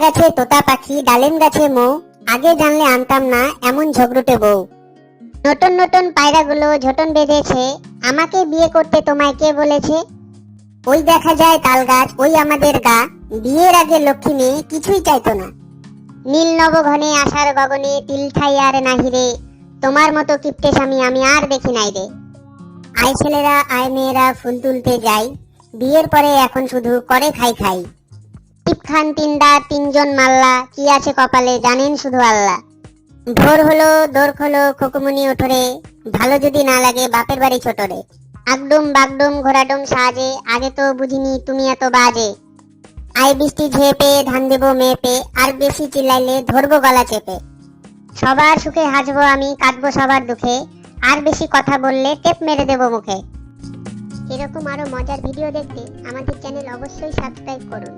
গাছে তোতা পাখি, ডালিম গাছে মৌ, আগে জানলে আনতাম না এমন ঝগড়ুটে বউ। নতুন নতুন পায়রাগুলো ঝোটন বেঁধেছে, আমাকে বিয়ে করতে তোমায় কে বলেছে? ওই দেখা যায় তাল গাছ, ওই আমাদের গা, বিয়ের আগে লক্ষ্মী মেয়ে কিছুই চাইতো না। নীল নবঘনে আশার গগনে তিল ঠাই আর নাহি রে, তোমার মতো কিপ্টে স্বামী আমি আর দেখি নাই রে। আয় ছেলেরা আয় মেয়েরা ফুল তুলতে যাই, বিয়ের পরে এখন শুধু করে খাই খাই। টিপ খান তিনদা তিনজন মাল্লা, কি আছে কপালে জানেন শুধু আল্লাহ। ভোর হলো দোর খোলো খুকুমনি ওঠরে, ভালো যদি না লাগে বাপের বাড়ি ছোটরে। আগডুম বাগডুম ঘোড়াডুম সাজে, আগে তো বুঝিনি তুমি এত বাজে। আই বৃষ্টি ঝেপে ধান দেবো মেপে, আর বেশি চিল্লাইলে ধরবো গলা চেপে। সবার সুখে হাসবো আমি, কাটবো সবার দুঃখে, আর বেশি কথা বললে টেপ মেরে দেবো মুখে। এরকম আরো মজার ভিডিও দেখতে আমাদের চ্যানেল অবশ্যই সাবস্ক্রাইব করুন।